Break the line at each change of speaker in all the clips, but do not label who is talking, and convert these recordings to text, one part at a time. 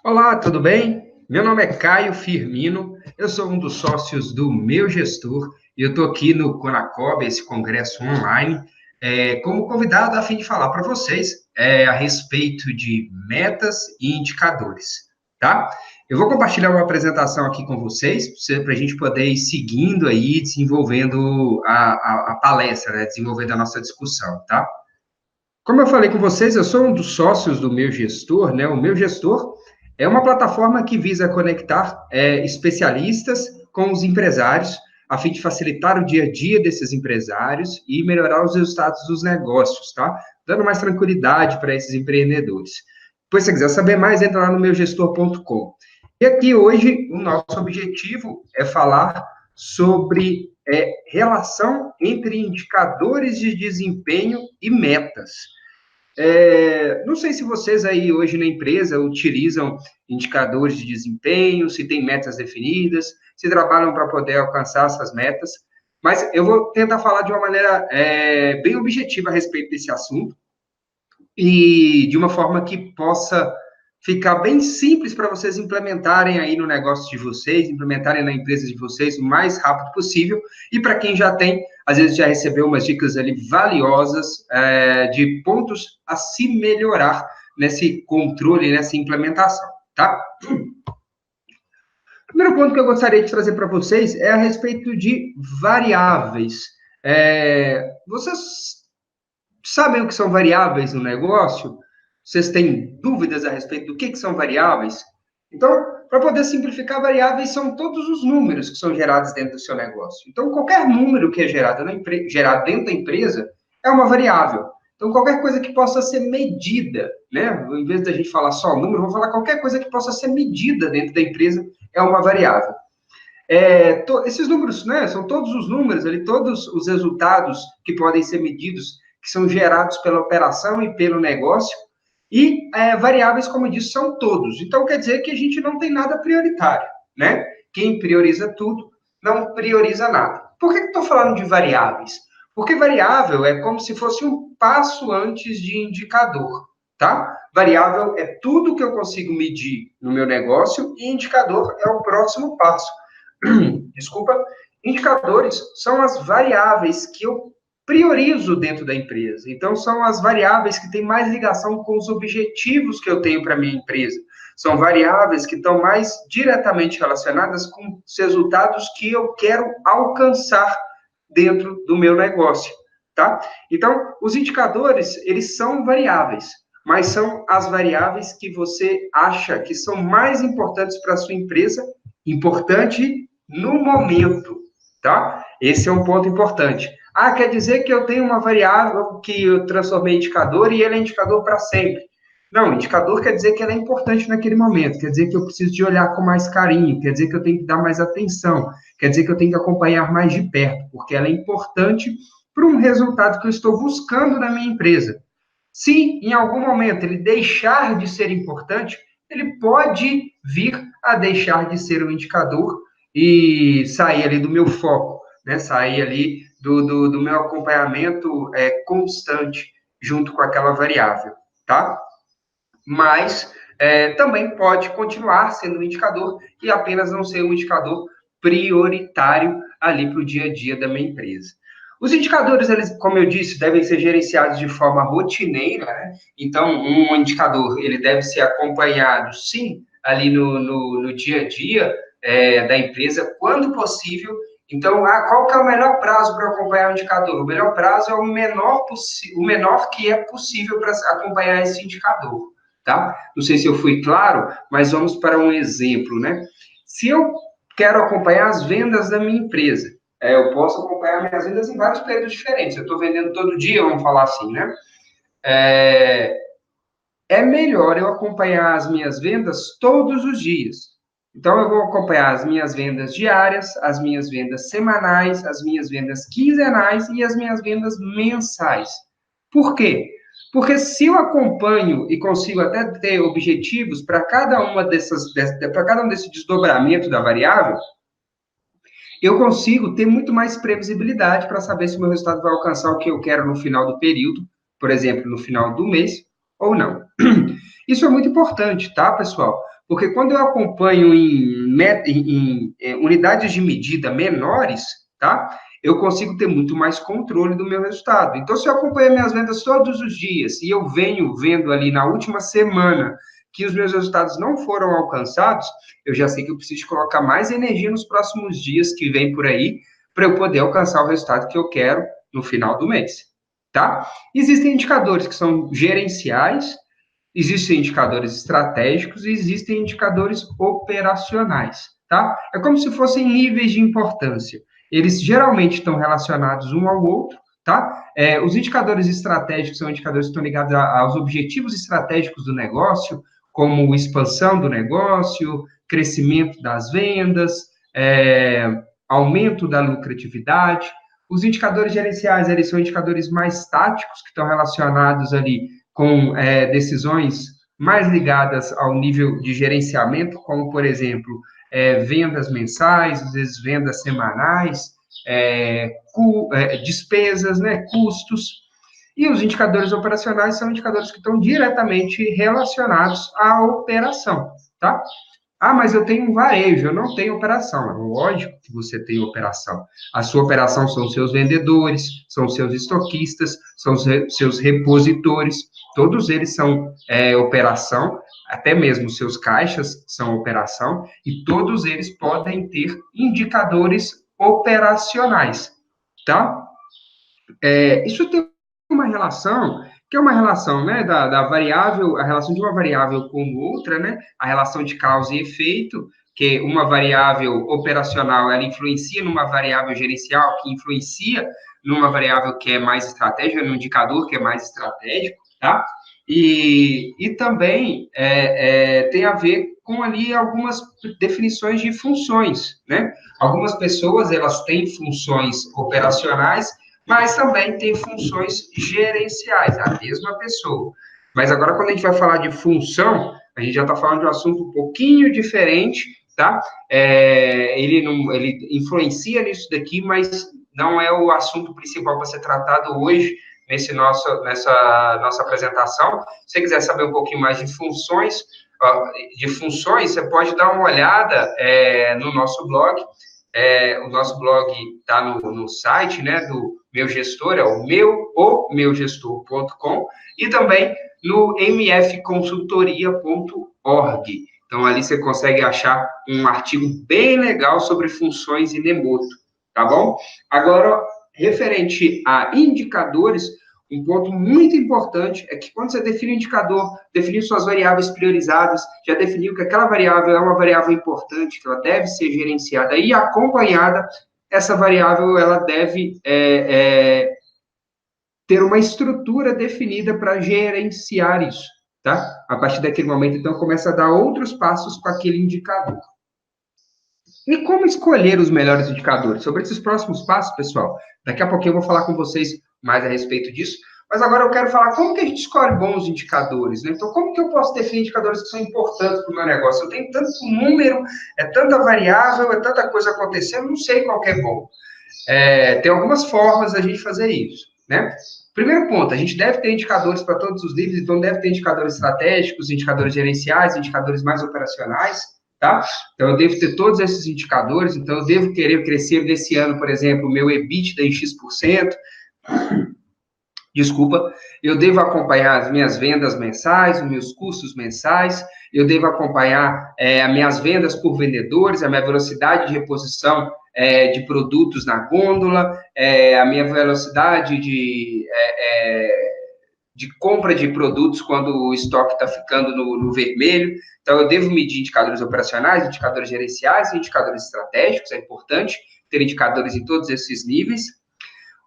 Olá, tudo bem? Meu nome é Caio Firmino, eu sou um dos sócios do Meu Gestor e eu estou aqui no Conacob, esse congresso online, como convidado a fim de falar para vocês a respeito de metas e indicadores, tá? Eu vou compartilhar uma apresentação aqui com vocês, para a gente poder ir seguindo aí, desenvolvendo a palestra, né? Desenvolvendo a nossa discussão, tá? Como eu falei com vocês, eu sou um dos sócios do Meu Gestor, né? O Meu Gestor é uma plataforma que visa conectar especialistas com os empresários, a fim de facilitar o dia a dia desses empresários e melhorar os resultados dos negócios, tá? Dando mais tranquilidade para esses empreendedores. Depois, se você quiser saber mais, entra lá no meugestor.com. E aqui hoje o nosso objetivo é falar sobre relação entre indicadores de desempenho e metas. Não sei se vocês aí hoje na empresa utilizam indicadores de desempenho, se tem metas definidas, se trabalham para poder alcançar essas metas, mas eu vou tentar falar de uma maneira bem objetiva a respeito desse assunto e de uma forma que possa ficar bem simples para vocês implementarem aí no negócio de vocês, implementarem na empresa de vocês o mais rápido possível. E para quem já tem, às vezes já recebeu umas dicas ali valiosas de pontos a se melhorar nesse controle, nessa implementação, tá? O primeiro ponto que eu gostaria de trazer para vocês é a respeito de variáveis. Vocês sabem o que são variáveis no negócio? Vocês têm dúvidas a respeito do que são variáveis? Então, para poder simplificar, variáveis são todos os números que são gerados dentro do seu negócio. Então, qualquer número que é gerado dentro da empresa é uma variável. Então, qualquer coisa que possa ser medida, né? Em vez da gente falar só número, vamos falar qualquer coisa que possa ser medida dentro da empresa é uma variável. Esses números, né? São todos os números ali, todos os resultados que podem ser medidos, que são gerados pela operação e pelo negócio, e variáveis, como eu disse, são todos. Então, quer dizer que a gente não tem nada prioritário, né? Quem prioriza tudo, não prioriza nada. Por que eu estou falando de variáveis? Porque variável é como se fosse um passo antes de indicador, tá? Variável é tudo que eu consigo medir no meu negócio e indicador é o próximo passo. Desculpa. Indicadores são as variáveis que eu priorizo dentro da empresa. Então, são as variáveis que têm mais ligação com os objetivos que eu tenho para a minha empresa. São variáveis que estão mais diretamente relacionadas com os resultados que eu quero alcançar dentro do meu negócio, tá? Então, os indicadores, eles são variáveis, mas são as variáveis que você acha que são mais importantes para a sua empresa, importante no momento, tá? Esse é um ponto importante. Ah, quer dizer que eu tenho uma variável que eu transformei em indicador e ele é indicador para sempre. Não, indicador quer dizer que ela é importante naquele momento, quer dizer que eu preciso de olhar com mais carinho, quer dizer que eu tenho que dar mais atenção, quer dizer que eu tenho que acompanhar mais de perto, porque ela é importante para um resultado que eu estou buscando na minha empresa. Se em algum momento ele deixar de ser importante, ele pode vir a deixar de ser um indicador e sair ali do meu foco, né? Sair ali do meu acompanhamento constante junto com aquela variável, tá? Mas também pode continuar sendo um indicador e apenas não ser um indicador prioritário ali para o dia a dia da minha empresa. Os indicadores, eles, como eu disse, devem ser gerenciados de forma rotineira, né? Então, um indicador, ele deve ser acompanhado, sim, ali no dia a dia da empresa, quando possível. Então, qual que é o melhor prazo para acompanhar o indicador? O melhor prazo é o menor que é possível para acompanhar esse indicador, tá? Não sei se eu fui claro, mas vamos para um exemplo, né? Se eu quero acompanhar as vendas da minha empresa, eu posso acompanhar minhas vendas em vários períodos diferentes. Eu estou vendendo todo dia, vamos falar assim, né? É melhor eu acompanhar as minhas vendas todos os dias. Então, eu vou acompanhar as minhas vendas diárias, as minhas vendas semanais, as minhas vendas quinzenais e as minhas vendas mensais. Por quê? Porque se eu acompanho e consigo até ter objetivos para cada uma para cada um desse desdobramento da variável, eu consigo ter muito mais previsibilidade para saber se o meu resultado vai alcançar o que eu quero no final do período, por exemplo, no final do mês, ou não. Isso é muito importante, tá, pessoal? Porque quando eu acompanho em unidades de medida menores, tá? Eu consigo ter muito mais controle do meu resultado. Então, se eu acompanho minhas vendas todos os dias e eu venho vendo ali na última semana que os meus resultados não foram alcançados, eu já sei que eu preciso colocar mais energia nos próximos dias que vem por aí para eu poder alcançar o resultado que eu quero no final do mês, tá? Existem indicadores que são gerenciais, existem indicadores estratégicos e existem indicadores operacionais, tá? É como se fossem níveis de importância. Eles geralmente estão relacionados um ao outro, tá? Os indicadores estratégicos são indicadores que estão ligados aos objetivos estratégicos do negócio, como expansão do negócio, crescimento das vendas, aumento da lucratividade. Os indicadores gerenciais, eles são indicadores mais táticos, que estão relacionados ali com decisões mais ligadas ao nível de gerenciamento, como, por exemplo, vendas mensais, às vezes vendas semanais, despesas, né, custos. E os indicadores operacionais são indicadores que estão diretamente relacionados à operação, tá? Ah, mas eu tenho um varejo, eu não tenho operação. É lógico que você tem operação. A sua operação são os seus vendedores, são os seus estoquistas, são os seus repositores. Todos eles são operação, até mesmo os seus caixas são operação, e todos eles podem ter indicadores operacionais, tá? Isso tem uma relação, que é uma relação, né, da variável, a relação de uma variável com outra, né, a relação de causa e efeito, que uma variável operacional, ela influencia numa variável gerencial, que influencia numa variável que é mais estratégica, num indicador que é mais estratégico, tá? E também tem a ver com ali algumas definições de funções, né? Algumas pessoas, elas têm funções operacionais, mas também tem funções gerenciais, a mesma pessoa. Mas agora, quando a gente vai falar de função, a gente já está falando de um assunto um pouquinho diferente, tá? Ele influencia nisso daqui, mas não é o assunto principal para ser tratado hoje, nessa nossa apresentação. Se você quiser saber um pouquinho mais de funções, você pode dar uma olhada no nosso blog. O nosso blog está no site, né, do Meu Gestor, é o meugestor.com, e também no mfconsultoria.org. Então, ali você consegue achar um artigo bem legal sobre funções em Nemoto, tá bom? Agora, referente a indicadores, um ponto muito importante é que quando você define o indicador, definiu suas variáveis priorizadas, já definiu que aquela variável é uma variável importante, que ela deve ser gerenciada e acompanhada, essa variável ela deve ter uma estrutura definida para gerenciar isso, tá? A partir daquele momento, então, começa a dar outros passos com aquele indicador. E como escolher os melhores indicadores? Sobre esses próximos passos, pessoal, daqui a pouquinho eu vou falar com vocês mais a respeito disso, mas agora eu quero falar como que a gente escolhe bons indicadores, né? Então, como que eu posso definir indicadores que são importantes para o meu negócio? Eu tenho tanto número, é tanta variável, é tanta coisa acontecendo, não sei qual que é bom. Tem algumas formas da gente fazer isso, né? Primeiro ponto, a gente deve ter indicadores para todos os níveis, então deve ter indicadores estratégicos, indicadores gerenciais, indicadores mais operacionais, tá? Então, eu devo ter todos esses indicadores, então eu devo querer crescer desse ano, por exemplo, o meu EBITDA em X%, desculpa, eu devo acompanhar as minhas vendas mensais, os meus custos mensais, eu devo acompanhar as minhas vendas por vendedores, a minha velocidade de reposição de produtos na gôndola, a minha velocidade de compra de produtos quando o estoque está ficando no vermelho. Então, eu devo medir indicadores operacionais, indicadores gerenciais, indicadores estratégicos, é importante ter indicadores em todos esses níveis.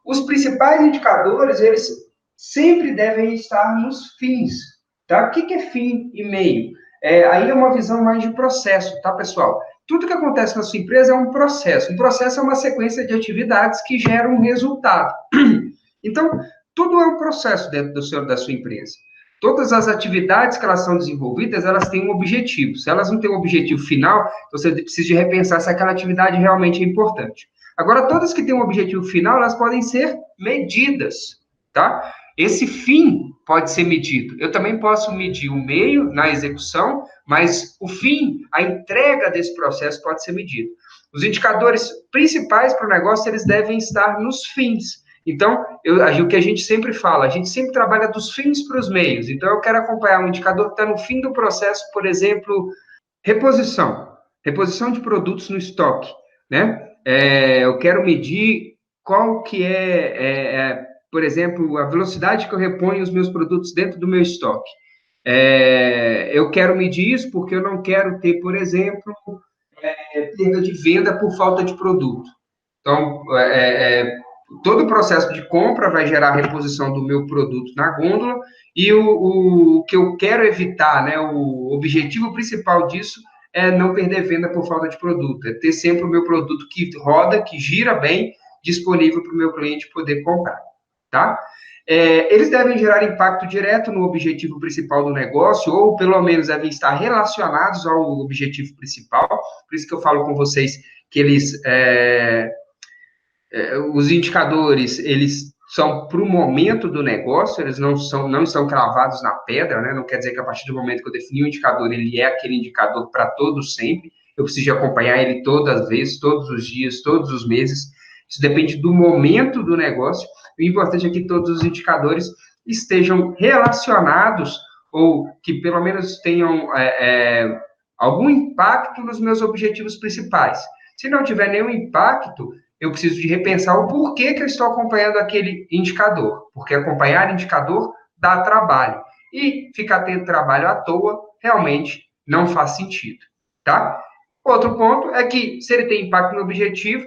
Os principais indicadores, eles sempre devem estar nos fins, tá? O que é fim e meio? Aí é uma visão mais de processo, tá, pessoal? Tudo que acontece na sua empresa é um processo. Um processo é uma sequência de atividades que geram um resultado. Então, tudo é um processo dentro da sua empresa. Todas as atividades que elas são desenvolvidas, elas têm um objetivo. Se elas não têm um objetivo final, você precisa de repensar se aquela atividade realmente é importante. Agora, todas que têm um objetivo final, elas podem ser medidas, tá? esse fim pode ser medido. Eu também posso medir o meio na execução, mas o fim, a entrega desse processo pode ser medido. Os indicadores principais para o negócio, eles devem estar nos fins. Então, o que a gente sempre fala, a gente sempre trabalha dos fins para os meios. Então, eu quero acompanhar um indicador que está no fim do processo, por exemplo, reposição de produtos no estoque, né? Eu quero medir qual que por exemplo, a velocidade que eu reponho os meus produtos dentro do meu estoque. Eu quero medir isso porque eu não quero ter, por exemplo, perda de venda por falta de produto. Então, todo o processo de compra vai gerar reposição do meu produto na gôndola e o que eu quero evitar, né, o objetivo principal disso é não perder venda por falta de produto, é ter sempre o meu produto que roda, que gira bem, disponível para o meu cliente poder comprar, tá? Eles devem gerar impacto direto no objetivo principal do negócio, ou pelo menos devem estar relacionados ao objetivo principal, por isso que eu falo com vocês que os indicadores, eles são para o momento do negócio, eles não estão cravados na pedra, né? Não quer dizer que a partir do momento que eu defini o indicador, ele é aquele indicador para todo sempre, eu preciso acompanhar ele todas as vezes, todos os dias, todos os meses, isso depende do momento do negócio, o importante é que todos os indicadores estejam relacionados, ou que pelo menos tenham algum impacto nos meus objetivos principais. Se não tiver nenhum impacto, eu preciso de repensar o porquê que eu estou acompanhando aquele indicador, porque acompanhar indicador dá trabalho, e ficar tendo trabalho à toa realmente não faz sentido, tá? Outro ponto é que, se ele tem impacto no objetivo,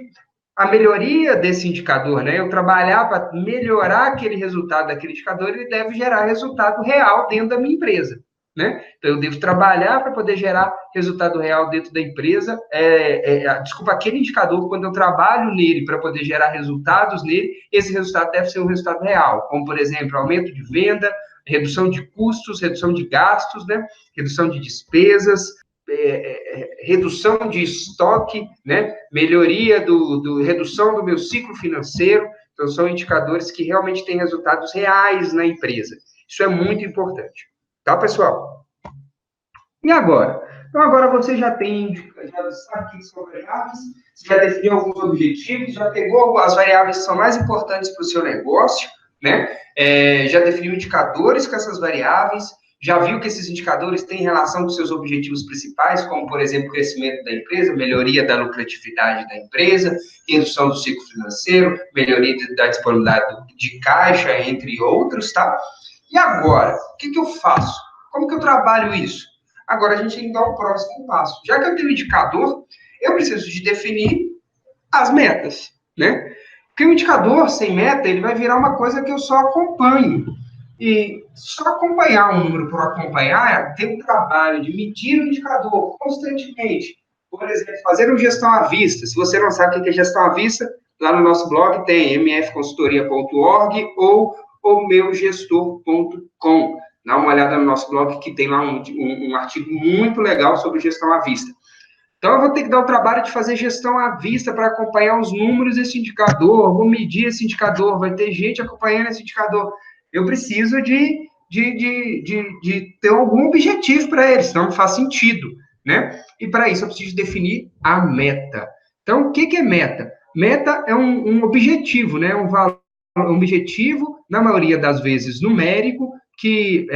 a melhoria desse indicador, né? Eu trabalhar para melhorar aquele resultado daquele indicador, ele deve gerar resultado real dentro da minha empresa, né? Então, eu devo trabalhar para poder gerar resultado real dentro da empresa. Desculpa, aquele indicador, quando eu trabalho nele para poder gerar resultados nele, esse resultado deve ser um resultado real, como, por exemplo, aumento de venda, redução de custos, redução de gastos, né? Redução de despesas, redução de estoque, né? Melhoria redução do meu ciclo financeiro. Então, são indicadores que realmente têm resultados reais na empresa. Isso é muito importante. Tá, pessoal? E agora? Então, agora você já sabe o que são variáveis, você já definiu alguns objetivos, já pegou as variáveis que são mais importantes para o seu negócio, né? Já definiu indicadores com essas variáveis, já viu que esses indicadores têm relação com seus objetivos principais, como, por exemplo, o crescimento da empresa, melhoria da lucratividade da empresa, redução do ciclo financeiro, melhoria da disponibilidade de caixa, entre outros, tá? E agora, o que eu faço? Como que eu trabalho isso? Agora a gente tem que dar o próximo passo. Já que eu tenho um indicador, eu preciso de definir as metas, né? Porque o indicador sem meta, ele vai virar uma coisa que eu só acompanho. E só acompanhar um número por acompanhar, ter um trabalho de medir o indicador constantemente. Por exemplo, fazer uma gestão à vista. Se você não sabe o que é gestão à vista, lá no nosso blog tem mfconsultoria.org ou o meugestor.com. Dá uma olhada no nosso blog que tem lá um artigo muito legal sobre gestão à vista. Então, eu vou ter que dar o trabalho de fazer gestão à vista para acompanhar os números desse indicador, vou medir esse indicador, vai ter gente acompanhando esse indicador. Eu preciso de ter algum objetivo para ele, senão não faz sentido, né? E para isso eu preciso definir a meta. Então, o que é meta? Meta é um objetivo, né? Um objetivo, na maioria das vezes, numérico, que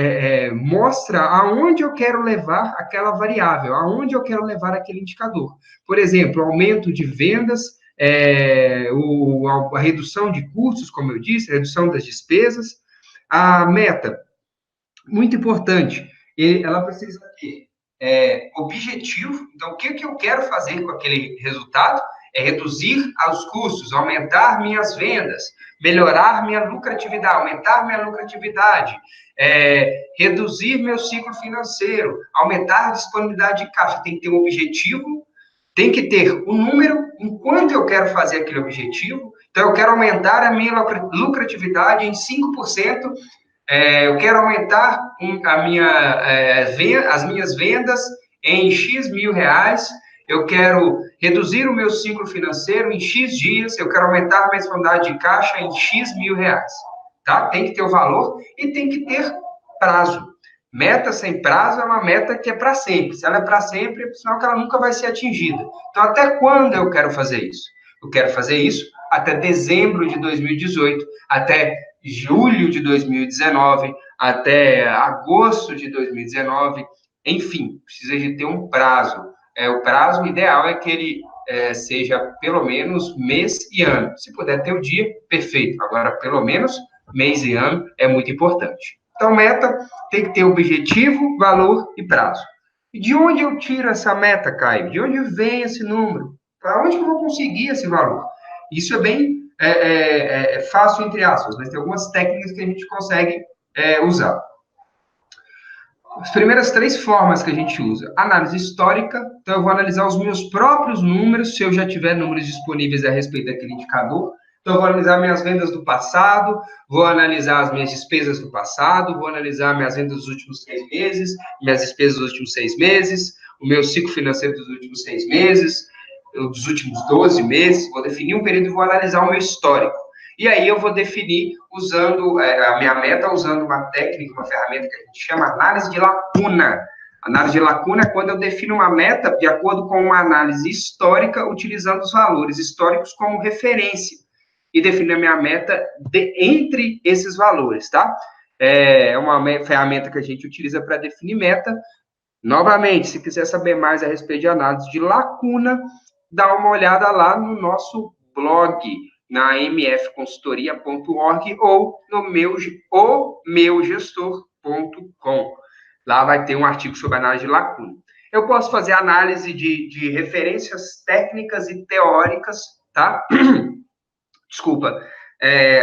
mostra aonde eu quero levar aquela variável, aonde eu quero levar aquele indicador. Por exemplo, aumento de vendas, a redução de custos, como eu disse, a redução das despesas. A meta, muito importante, ela precisa ter objetivo. Então, o que eu quero fazer com aquele resultado? É reduzir os custos, aumentar minhas vendas, melhorar minha lucratividade, aumentar minha lucratividade, reduzir meu ciclo financeiro, aumentar a disponibilidade de caixa. Tem que ter um objetivo, tem que ter um número, enquanto eu quero fazer aquele objetivo. Então, eu quero aumentar a minha lucratividade em 5%, eu quero aumentar as minhas vendas em X mil reais, eu quero reduzir o meu ciclo financeiro em X dias, eu quero aumentar a minha disponibilidade de caixa em X mil reais. tá? Tem que ter o valor e tem que ter prazo. Meta sem prazo é uma meta que é para sempre. Se ela é para sempre, é sinal que ela nunca vai ser atingida. Então, até quando eu quero fazer isso? Eu quero fazer isso até dezembro de 2018, até julho de 2019, até agosto de 2019. Enfim, precisa de ter um prazo. O prazo ideal é que ele seja pelo menos mês e ano. Se puder ter o dia, perfeito. Agora, pelo menos mês e ano é muito importante. Então, meta tem que ter objetivo, valor e prazo. E de onde eu tiro essa meta, Caio? De onde vem esse número? Para onde eu vou conseguir esse valor? Isso é bem fácil, entre aspas, mas tem algumas técnicas que a gente consegue usar. As primeiras 3 formas que a gente usa. Análise histórica. Então, eu vou analisar os meus próprios números, se eu já tiver números disponíveis a respeito daquele indicador. Então, eu vou analisar minhas vendas do passado, vou analisar as minhas despesas do passado, vou analisar minhas vendas dos últimos 3 meses, minhas despesas dos últimos 6 meses, o meu ciclo financeiro dos últimos 6 meses, dos últimos 12 meses. Vou definir um período e vou analisar o meu histórico. E aí eu vou definir usando a minha meta, usando uma técnica, uma ferramenta que a gente chama análise de lacuna. Análise de lacuna é quando eu defino uma meta de acordo com uma análise histórica, utilizando os valores históricos como referência. E defino a minha meta entre esses valores, tá? É uma ferramenta que a gente utiliza para definir meta. Novamente, se quiser saber mais a respeito de análise de lacuna, dá uma olhada lá no nosso blog, na mfconsultoria.org ou no meugestor.com. Lá vai ter um artigo sobre análise de lacuna. Eu posso fazer análise de referências técnicas e teóricas, tá? Desculpa.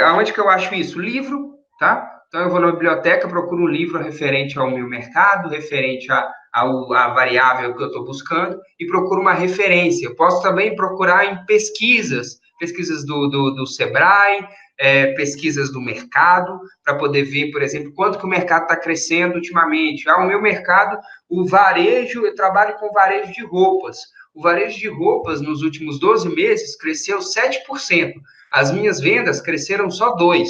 Aonde que eu acho isso? Livro, tá? Então, eu vou na biblioteca, procuro um livro referente ao meu mercado, referente à variável que eu estou buscando, e procuro uma referência. Eu posso também procurar em pesquisas do Sebrae, pesquisas do mercado, para poder ver, por exemplo, quanto que o mercado está crescendo ultimamente. O meu mercado, o varejo, eu trabalho com varejo de roupas. O varejo de roupas, nos últimos 12 meses, cresceu 7%. As minhas vendas cresceram só 2%.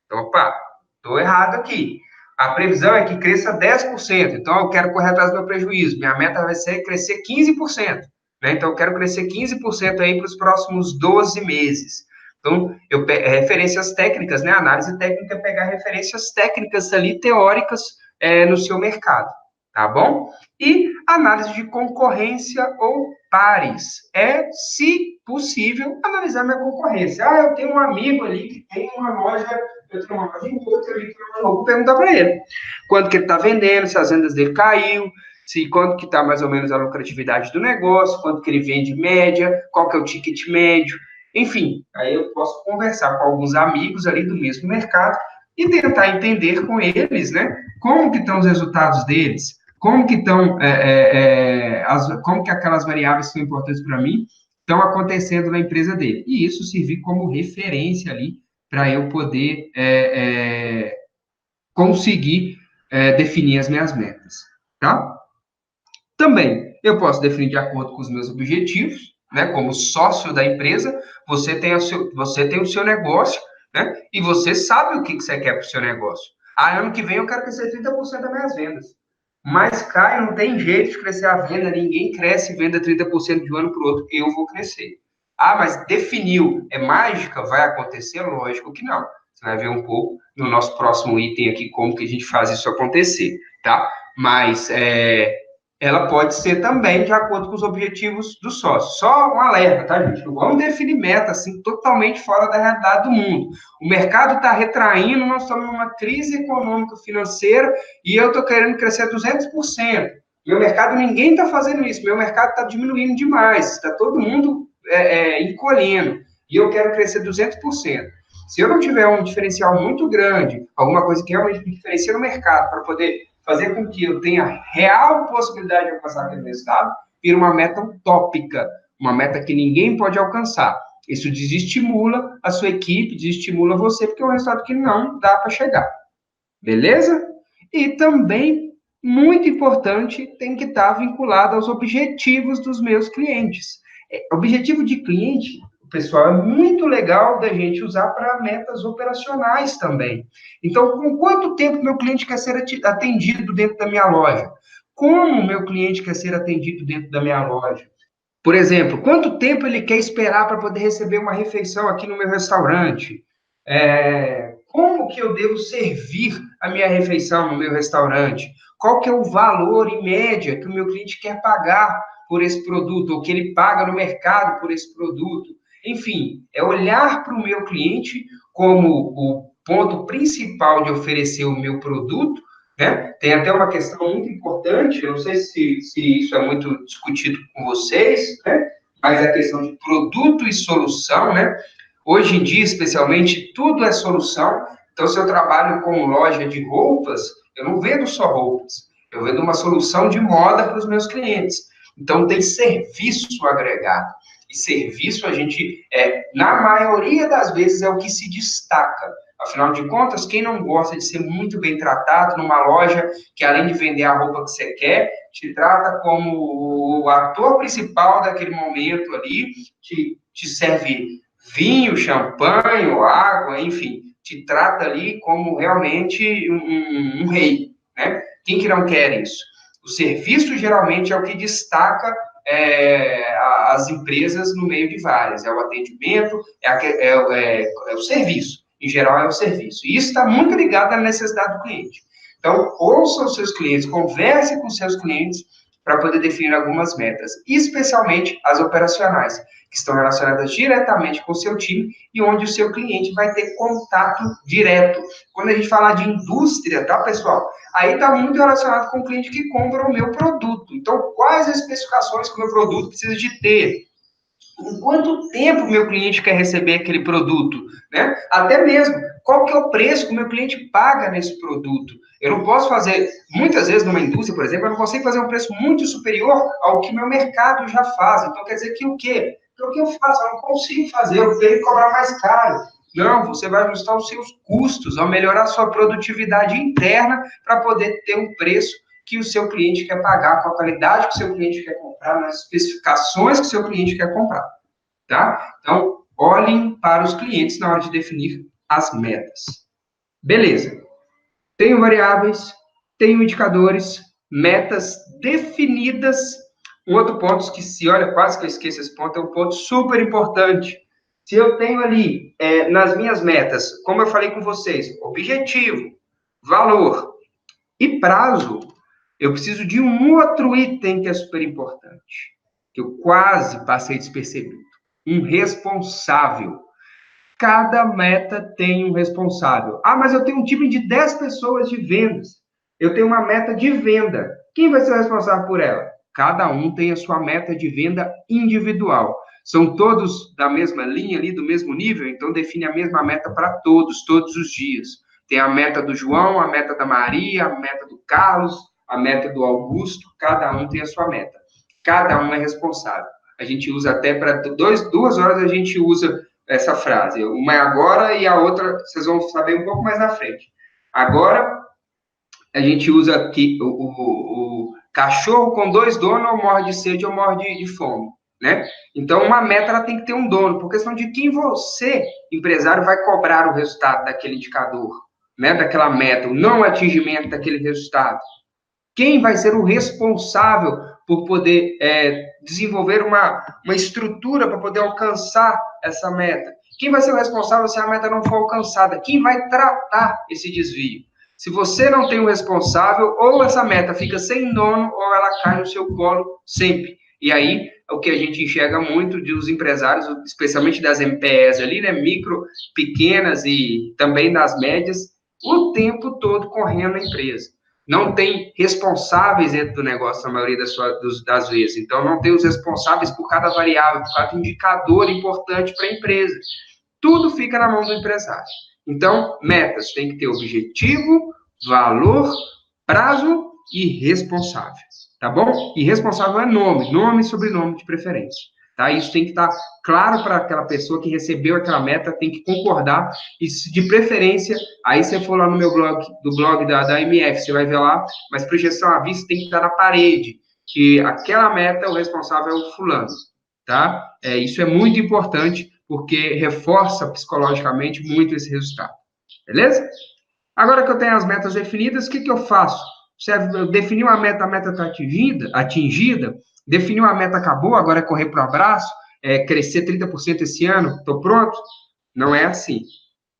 Então, opa, estou errado aqui. A previsão é que cresça 10%. Então, eu quero correr atrás do meu prejuízo. Minha meta vai ser crescer 15%. Né? Então, eu quero crescer 15% aí para os próximos 12 meses. Então, referências técnicas, né? Análise técnica é pegar referências técnicas ali, teóricas, no seu mercado. Tá bom? E análise de concorrência ou pares. Se possível, analisar minha concorrência. Eu tenho um amigo ali que tem uma loja, eu tenho uma loja em outra, vou perguntar para ele quanto que ele está vendendo, se as vendas dele caiu, quanto que está mais ou menos a lucratividade do negócio, quanto que ele vende média, qual que é o ticket médio, enfim. Aí eu posso conversar com alguns amigos ali do mesmo mercado e tentar entender com eles, né, como que estão os resultados deles, como que estão, como que aquelas variáveis que são importantes para mim estão acontecendo na empresa dele. E isso servir como referência ali para eu poder conseguir definir as minhas metas, tá? Também, eu posso definir de acordo com os meus objetivos, né? Como sócio da empresa, você tem o seu negócio, né? E você sabe o que você quer para o seu negócio. Ano que vem eu quero crescer 30% das minhas vendas. Mas, Caio, não tem jeito de crescer a venda, ninguém cresce venda 30% de um ano para o outro, eu vou crescer. Mas definiu, é mágica? Vai acontecer? Lógico que não. Você vai ver um pouco no nosso próximo item aqui como que a gente faz isso acontecer, tá? Mas ela pode ser também de acordo com os objetivos do sócio. Só um alerta, tá, gente? Não vamos definir meta assim totalmente fora da realidade do mundo. O mercado está retraindo, nós estamos numa crise econômica financeira e eu estou querendo crescer 200%. Meu mercado, ninguém está fazendo isso. Meu mercado está diminuindo demais. Está todo mundo encolhendo. E eu quero crescer 200%. Se eu não tiver um diferencial muito grande, alguma coisa que realmente me diferencia no mercado, para poder fazer com que eu tenha real possibilidade de alcançar aquele resultado, vira uma meta utópica, uma meta que ninguém pode alcançar. Isso desestimula a sua equipe, desestimula você, porque é um resultado que não dá para chegar. Beleza? E também, muito importante, tem que estar vinculado aos objetivos dos meus clientes. Objetivo de cliente, pessoal, é muito legal da gente usar para metas operacionais também. Então, com quanto tempo meu cliente quer ser atendido dentro da minha loja? Como meu cliente quer ser atendido dentro da minha loja? Por exemplo, quanto tempo ele quer esperar para poder receber uma refeição aqui no meu restaurante? Como que eu devo servir a minha refeição no meu restaurante? Qual que é o valor em média que o meu cliente quer pagar por esse produto, ou que ele paga no mercado por esse produto? Enfim, é olhar para o meu cliente como o ponto principal de oferecer o meu produto, né? Tem até uma questão muito importante, eu não sei se isso é muito discutido com vocês, né? Mas é a questão de produto e solução, né? Hoje em dia, especialmente, tudo é solução. Então, se eu trabalho com loja de roupas, eu não vendo só roupas, eu vendo uma solução de moda para os meus clientes. Então, tem serviço agregado. E serviço, a gente, na maioria das vezes, é o que se destaca. Afinal de contas, quem não gosta de ser muito bem tratado numa loja que, além de vender a roupa que você quer, te trata como o ator principal daquele momento ali, te serve vinho, champanhe, água, enfim, te trata ali como realmente um rei, né? Quem que não quer isso? O serviço geralmente é o que destaca as empresas no meio de várias. É o atendimento, é o serviço. Em geral, é o serviço. E isso está muito ligado à necessidade do cliente. Então, ouça os seus clientes, converse com os seus clientes para poder definir algumas metas, especialmente as operacionais, que estão relacionadas diretamente com o seu time e onde o seu cliente vai ter contato direto. Quando a gente fala de indústria, tá, pessoal? Aí está muito relacionado com o cliente que compra o meu produto. Então, quais as especificações que o meu produto precisa de ter? Em quanto tempo o meu cliente quer receber aquele produto, né? Até mesmo, qual que é o preço que o meu cliente paga nesse produto? Eu não posso fazer, muitas vezes numa indústria, por exemplo, eu não consigo fazer um preço muito superior ao que meu mercado já faz. Então, quer dizer que o quê? Então, o que eu faço? Eu não consigo fazer, eu tenho que cobrar mais caro. Não, você vai ajustar os seus custos, ao melhorar a sua produtividade interna para poder ter um preço que o seu cliente quer pagar, com a qualidade que o seu cliente quer comprar, nas especificações que o seu cliente quer comprar, tá? Então, olhem para os clientes na hora de definir as metas. Beleza. Tenho variáveis, tenho indicadores, metas definidas. Um outro ponto que olha, quase que eu esqueço esse ponto, é um ponto super importante. Se eu tenho ali, nas minhas metas, como eu falei com vocês, objetivo, valor e prazo, eu preciso de um outro item que é super importante, que eu quase passei despercebido. Um responsável. Cada meta tem um responsável. Ah, mas eu tenho um time de 10 pessoas de vendas. Eu tenho uma meta de venda. Quem vai ser o responsável por ela? Cada um tem a sua meta de venda individual. São todos da mesma linha ali, do mesmo nível, então define a mesma meta para todos, todos os dias. Tem a meta do João, a meta da Maria, a meta do Carlos, a meta do Augusto, cada um tem a sua meta. Cada um é responsável. A gente usa até para 2 horas, a gente usa essa frase. Uma é agora e a outra vocês vão saber um pouco mais na frente. Agora, a gente usa aqui o cachorro com 2 donos ou morre de sede ou morre de fome, né? Então, uma meta ela tem que ter um dono, por questão de quem você, empresário, vai cobrar o resultado daquele indicador, né? Daquela meta, o não atingimento daquele resultado. Quem vai ser o responsável por poder desenvolver uma estrutura para poder alcançar essa meta? Quem vai ser o responsável se a meta não for alcançada? Quem vai tratar esse desvio? Se você não tem o responsável, ou essa meta fica sem dono, ou ela cai no seu colo sempre. E aí, o que a gente enxerga muito dos empresários, especialmente das MPEs ali, né, micro, pequenas e também das médias, o tempo todo correndo na empresa. Não tem responsáveis dentro do negócio, na maioria das vezes. Então, não tem os responsáveis por cada variável, por cada indicador importante para a empresa. Tudo fica na mão do empresário. Então, metas tem que ter objetivo, valor, prazo e responsável. Tá bom? E responsável é nome e sobrenome de preferência. Tá? Isso tem que estar claro para aquela pessoa que recebeu aquela meta, tem que concordar, e de preferência, aí você for lá no meu blog, do blog da MF, você vai ver lá, mas projeção à vista tem que estar na parede, que aquela meta, o responsável é o fulano, tá? Isso é muito importante porque reforça psicologicamente muito esse resultado. Beleza? Agora que eu tenho as metas definidas, o que eu faço? Eu defini uma meta, a meta está atingida, defini uma meta, acabou, agora é correr para o abraço, crescer 30% esse ano, estou pronto? Não é assim.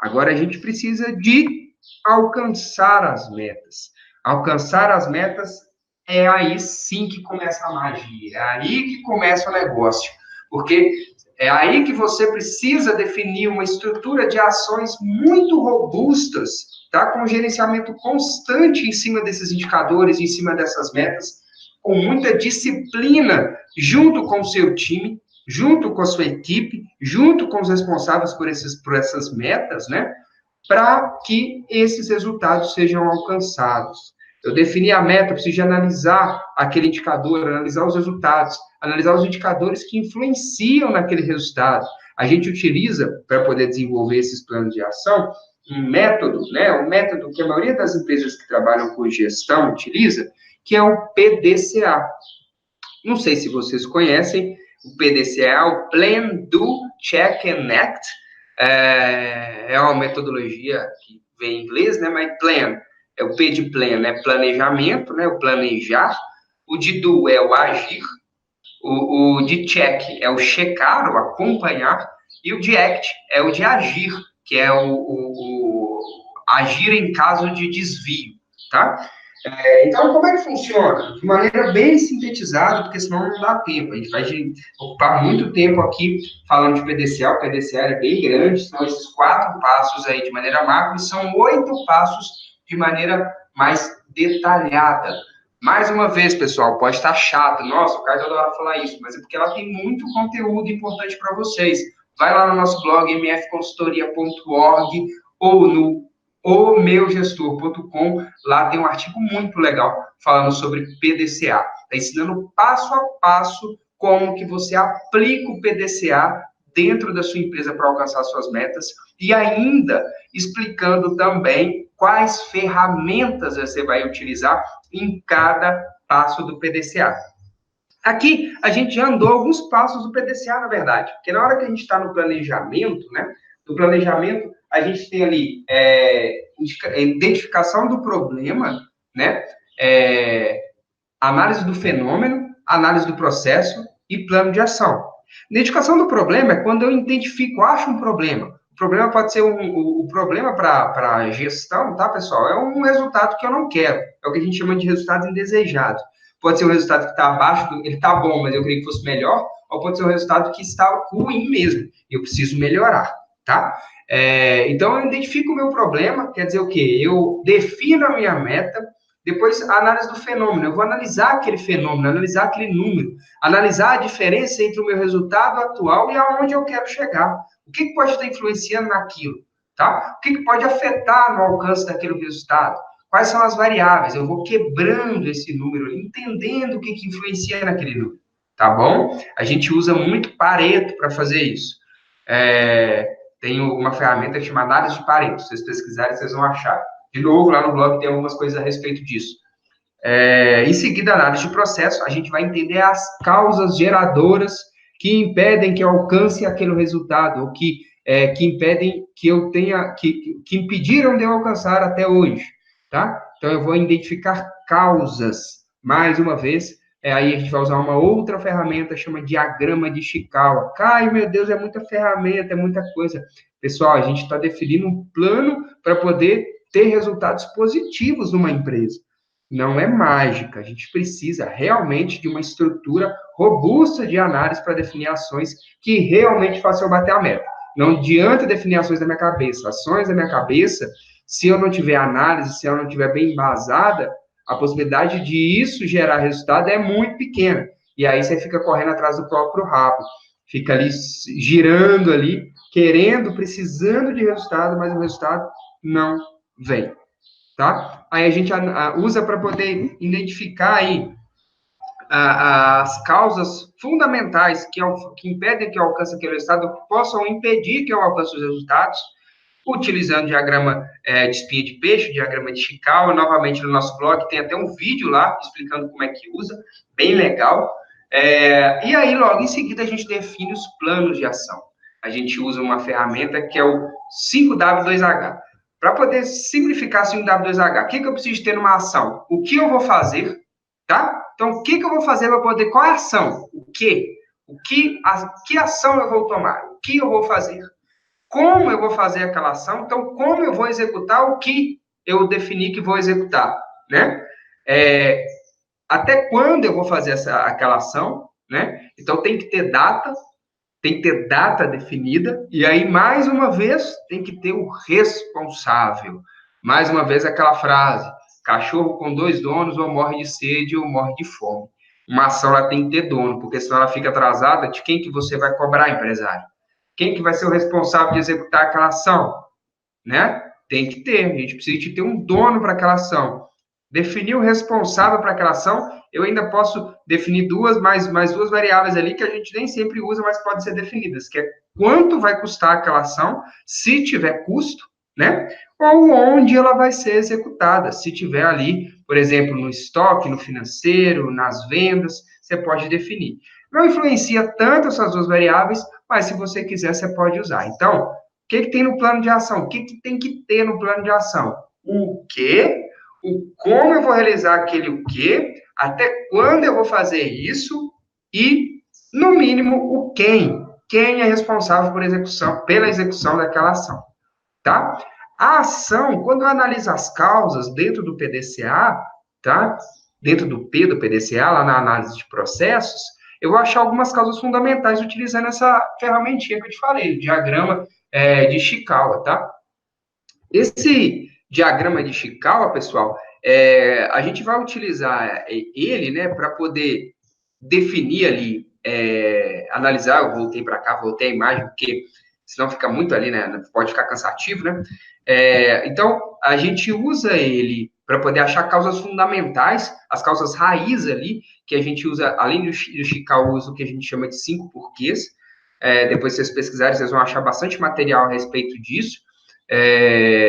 Agora a gente precisa de alcançar as metas. Alcançar as metas é aí sim que começa a magia, é aí que começa o negócio. Porque é aí que você precisa definir uma estrutura de ações muito robustas, tá? Com um gerenciamento constante em cima desses indicadores, em cima dessas metas, com muita disciplina, junto com o seu time, junto com a sua equipe, junto com os responsáveis por essas metas, né? Para que esses resultados sejam alcançados. Eu defini a meta, eu preciso de analisar aquele indicador, analisar os resultados, analisar os indicadores que influenciam naquele resultado. A gente utiliza, para poder desenvolver esses planos de ação, um método, né? Um método que a maioria das empresas que trabalham com gestão utiliza, que é o PDCA. Não sei se vocês conhecem, o PDCA é o Plan, Do, Check and Act. É uma metodologia que vem em inglês, né? Mas Plan, é o P de Plan, né? Planejamento, né? O planejar. O de Do é o agir. O de Check é o checar, o acompanhar. E o de Act é o de agir, que é o agir em caso de desvio, tá? Então, como é que funciona? De maneira bem sintetizada, porque senão não dá tempo. A gente vai ocupar muito tempo aqui falando de PDCA. O PDCA é bem grande, são esses 4 passos aí de maneira macro, e são 8 passos de maneira mais detalhada. Mais uma vez, pessoal, pode estar chato. Nossa, o Caio adora falar isso, mas é porque ela tem muito conteúdo importante para vocês. Vai lá no nosso blog, mfconsultoria.org, ou no omeugestor.com, lá tem um artigo muito legal falando sobre PDCA. Está ensinando passo a passo como que você aplica o PDCA dentro da sua empresa para alcançar suas metas e ainda explicando também quais ferramentas você vai utilizar em cada passo do PDCA. Aqui, a gente já andou alguns passos do PDCA, na verdade, porque na hora que a gente está no planejamento, né, no planejamento, a gente tem ali identificação do problema, né, análise do fenômeno, análise do processo e plano de ação. Identificação do problema é quando eu identifico, acho um problema. O problema pode ser o problema para a gestão, tá, pessoal? É um resultado que eu não quero. É o que a gente chama de resultado indesejado. Pode ser um resultado que está abaixo, ele está bom, mas eu queria que fosse melhor, ou pode ser um resultado que está ruim mesmo, eu preciso melhorar, tá? Então, eu identifico o meu problema, quer dizer o quê? Eu defino a minha meta, depois a análise do fenômeno, eu vou analisar aquele fenômeno, analisar aquele número, analisar a diferença entre o meu resultado atual e aonde eu quero chegar. O que pode estar influenciando naquilo, tá? O que pode afetar no alcance daquele resultado? Quais são as variáveis? Eu vou quebrando esse número, entendendo o que influencia naquele número, tá bom? A gente usa muito Pareto para fazer isso. Tem uma ferramenta chamada análise de Pareto. Se vocês pesquisarem, vocês vão achar. De novo, lá no blog tem algumas coisas a respeito disso. Em seguida, análise de processo, a gente vai entender as causas geradoras que impedem que eu alcance aquele resultado, ou que impedem que eu tenha, que impediram de eu alcançar até hoje, tá? Então, eu vou identificar causas. Mais uma vez, aí a gente vai usar uma outra ferramenta, chama diagrama de Chikawa. Caio, meu Deus, é muita ferramenta, é muita coisa. Pessoal, a gente está definindo um plano para poder ter resultados positivos numa empresa. Não é mágica, a gente precisa realmente de uma estrutura robusta de análise para definir ações que realmente façam eu bater a meta. Não adianta definir ações da minha cabeça. Ações da minha cabeça, se eu não tiver análise, se eu não tiver bem embasada, a possibilidade de isso gerar resultado é muito pequena. E aí você fica correndo atrás do próprio rabo. Fica ali girando ali, querendo, precisando de resultado, mas o resultado não vem. Tá? Aí a gente usa para poder identificar aí as causas fundamentais que impedem que eu alcance aquele resultado, que possam impedir que eu alcance os resultados, utilizando diagrama de espinha de peixe, diagrama de Chikawa. Novamente no nosso blog tem até um vídeo lá explicando como é que usa, bem legal. E aí logo em seguida a gente define os planos de ação. a gente usa uma ferramenta que é o 5W2H. Para poder simplificar 5W2H, o que eu preciso ter numa ação? O que eu vou fazer, tá? Então, o que eu vou fazer para poder... Qual é a ação? O quê? Que ação eu vou tomar? O que eu vou fazer? Como eu vou fazer aquela ação? Então, como eu vou executar o que eu defini que vou executar, né? Até quando eu vou fazer aquela ação, né? Então, tem que ter data definida, e aí, mais uma vez, tem que ter o responsável. Mais uma vez, aquela frase, cachorro com 2 donos ou morre de sede ou morre de fome. Uma ação, ela tem que ter dono, porque senão ela fica atrasada, de quem que você vai cobrar, empresário? Quem que vai ser o responsável de executar aquela ação, né? Tem que ter, a gente precisa de ter um dono para aquela ação. Definir o responsável para aquela ação, eu ainda posso definir mais duas variáveis ali que a gente nem sempre usa, mas podem ser definidas, que é quanto vai custar aquela ação, se tiver custo, né? Ou onde ela vai ser executada, se tiver ali, por exemplo, no estoque, no financeiro, nas vendas, você pode definir. Não influencia tanto essas duas variáveis, mas se você quiser, você pode usar. Então, o que tem no plano de ação? O que tem que ter no plano de ação? O quê? O como eu vou realizar aquele o quê, até quando eu vou fazer isso e, no mínimo, o quem. Quem é responsável pela execução daquela ação, tá? A ação, quando eu analiso as causas dentro do PDCA, tá? Dentro do P do PDCA, lá na análise de processos, eu vou achar algumas causas fundamentais utilizando essa ferramentinha que eu te falei, o diagrama de Ishikawa, tá? Esse diagrama de Ishikawa, pessoal, a gente vai utilizar ele, né, para poder definir ali, analisar. Eu voltei para cá, voltei a imagem, porque senão fica muito ali, né? Pode ficar cansativo, né? Então, a gente usa ele para poder achar causas fundamentais, as causas raiz ali, que a gente usa, além do Ishikawa, usa o que a gente chama de 5 porquês. Depois, se vocês pesquisarem, vocês vão achar bastante material a respeito disso.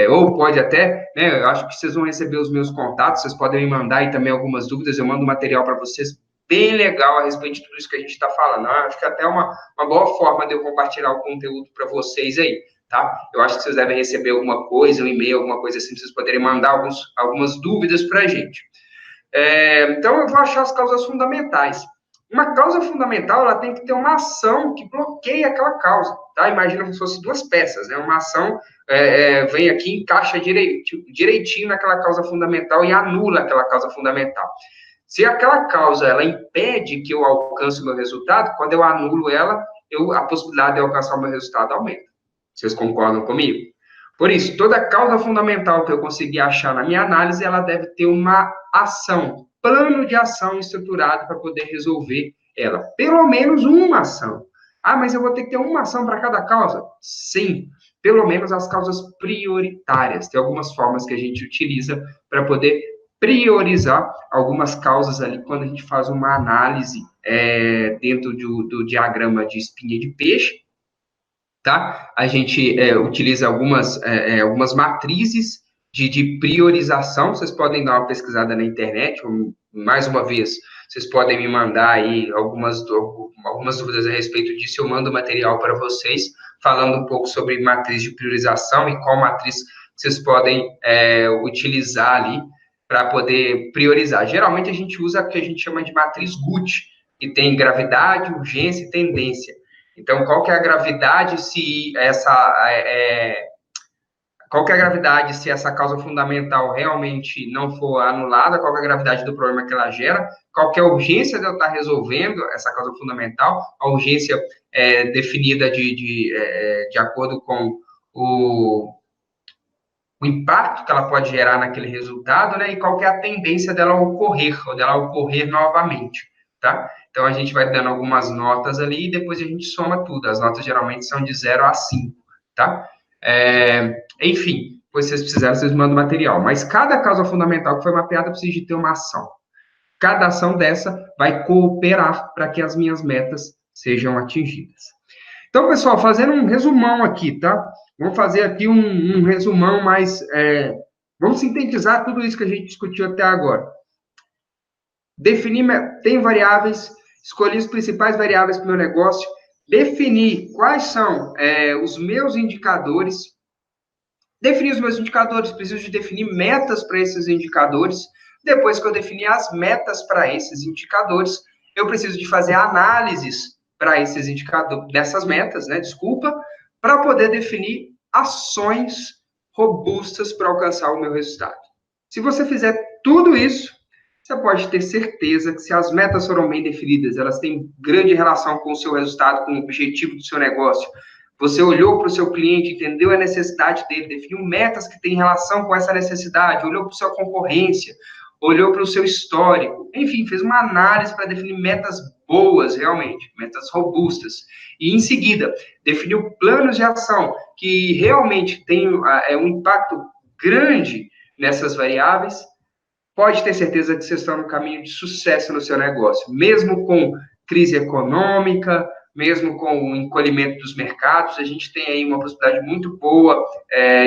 Ou pode até, né, eu acho que vocês vão receber os meus contatos, vocês podem me mandar aí também algumas dúvidas, eu mando material para vocês bem legal a respeito de tudo isso que a gente está falando. Eu acho que até uma boa forma de eu compartilhar o conteúdo para vocês aí, tá? Eu acho que vocês devem receber alguma coisa, um e-mail, alguma coisa assim, para vocês poderem mandar algumas dúvidas para a gente. Então, eu vou achar as causas fundamentais. Uma causa fundamental, ela tem que ter uma ação que bloqueie aquela causa, tá? Imagina como se fossem duas peças, né? Uma ação vem aqui, encaixa direitinho naquela causa fundamental e anula aquela causa fundamental. Se aquela causa, ela impede que eu alcance o meu resultado, quando eu anulo ela, a possibilidade de eu alcançar o meu resultado aumenta. Vocês concordam comigo? Por isso, toda causa fundamental que eu conseguir achar na minha análise, ela deve ter uma ação, plano de ação estruturado para poder resolver ela. Pelo menos uma ação. Ah, mas eu vou ter que ter uma ação para cada causa? Sim, pelo menos as causas prioritárias. Tem algumas formas que a gente utiliza para poder priorizar algumas causas ali quando a gente faz uma análise dentro do diagrama de espinha de peixe, tá? A gente utiliza algumas matrizes de priorização. Vocês podem dar uma pesquisada na internet, mais uma vez, vocês podem me mandar aí algumas dúvidas a respeito disso, eu mando material para vocês, falando um pouco sobre matriz de priorização e qual matriz vocês podem utilizar ali para poder priorizar. Geralmente a gente usa o que a gente chama de matriz GUT, que tem gravidade, urgência e tendência. Então, qual que é a gravidade se essa causa fundamental realmente não for anulada? Qual que é a gravidade do problema que ela gera? Qual que é a urgência de eu estar resolvendo essa causa fundamental? A urgência definida de acordo com o impacto que ela pode gerar naquele resultado, né? E qual que é a tendência dela ocorrer, ou dela ocorrer novamente, tá? Então, a gente vai dando algumas notas ali e depois a gente soma tudo. As notas geralmente são de 0 a 5, tá? Enfim, se vocês precisarem, vocês mandam material. Mas cada causa fundamental que foi mapeada precisa de ter uma ação. Cada ação dessa vai cooperar para que as minhas metas sejam atingidas. Então, pessoal, fazendo um resumão aqui, tá? Vamos fazer aqui um resumão mais... vamos sintetizar tudo isso que a gente discutiu até agora. Definir, tem variáveis, escolhi as principais variáveis para o meu negócio, definir quais são os meus indicadores, definir os meus indicadores, preciso de definir metas para esses indicadores. Depois que eu definir as metas para esses indicadores, eu preciso de fazer análises para esses indicadores, dessas metas, né? Desculpa, para poder definir ações robustas para alcançar o meu resultado. Se você fizer tudo isso, você pode ter certeza que se as metas foram bem definidas, elas têm grande relação com o seu resultado, com o objetivo do seu negócio. Você olhou para o seu cliente, entendeu a necessidade dele, definiu metas que têm relação com essa necessidade, olhou para a sua concorrência, olhou para o seu histórico, enfim, fez uma análise para definir metas boas, realmente, metas robustas. E, em seguida, definiu planos de ação que realmente têm um impacto grande nessas variáveis. Pode ter certeza que vocês estão no caminho de sucesso no seu negócio, mesmo com crise econômica, mesmo com o encolhimento dos mercados, a gente tem aí uma possibilidade muito boa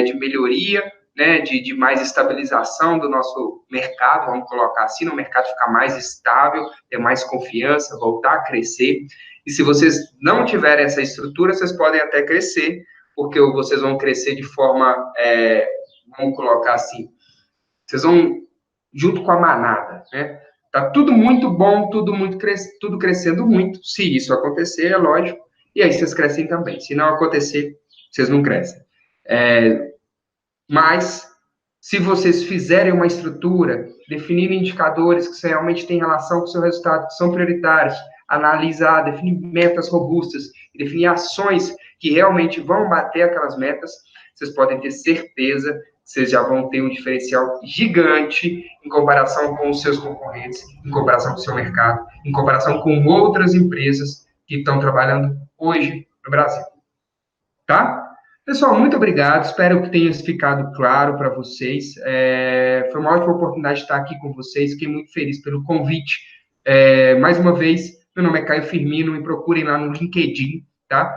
de melhoria, né, de mais estabilização do nosso mercado, vamos colocar assim, no mercado ficar mais estável, ter mais confiança, voltar a crescer. E se vocês não tiverem essa estrutura, vocês podem até crescer, porque vocês vão crescer de forma, vamos colocar assim, vocês vão junto com a manada, né? Tá tudo muito bom, tudo crescendo muito. Se isso acontecer, é lógico, e aí vocês crescem também. Se não acontecer, vocês não crescem. Mas, se vocês fizerem uma estrutura, definirem indicadores que realmente têm relação com o seu resultado, que são prioritários, analisar, definir metas robustas, e definir ações que realmente vão bater aquelas metas, vocês podem ter certeza, vocês já vão ter um diferencial gigante em comparação com os seus concorrentes, em comparação com o seu mercado, em comparação com outras empresas que estão trabalhando hoje no Brasil. Tá? Pessoal, muito obrigado. Espero que tenha ficado claro para vocês. Foi uma ótima oportunidade de estar aqui com vocês. Fiquei muito feliz pelo convite. Mais uma vez, meu nome é Caio Firmino. Me procurem lá no LinkedIn, tá?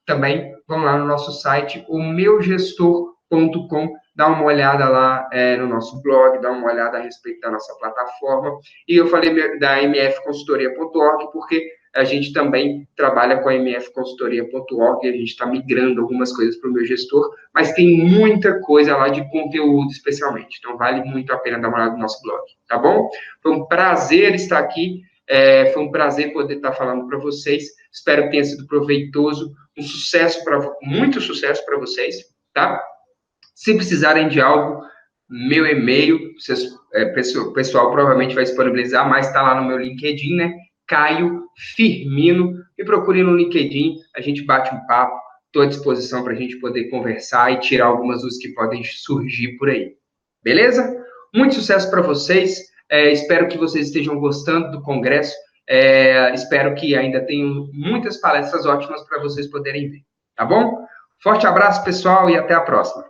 Também vão lá no nosso site, o meugestor.com. Dá uma olhada lá no nosso blog, dá uma olhada a respeito da nossa plataforma. E eu falei da mfconsultoria.org porque a gente também trabalha com a mfconsultoria.org e a gente está migrando algumas coisas para o meu gestor, mas tem muita coisa lá de conteúdo, especialmente. Então, vale muito a pena dar uma olhada no nosso blog, tá bom? Foi um prazer estar aqui, foi um prazer poder estar falando para vocês. Espero que tenha sido proveitoso, muito sucesso para vocês, tá? Se precisarem de algo, meu e-mail, o pessoal provavelmente vai disponibilizar, mas está lá no meu LinkedIn, né? Caio Firmino, me procure no LinkedIn, a gente bate um papo, estou à disposição para a gente poder conversar e tirar algumas dúvidas que podem surgir por aí. Beleza? Muito sucesso para vocês, espero que vocês estejam gostando do congresso, espero que ainda tenham muitas palestras ótimas para vocês poderem ver, tá bom? Forte abraço, pessoal, e até a próxima.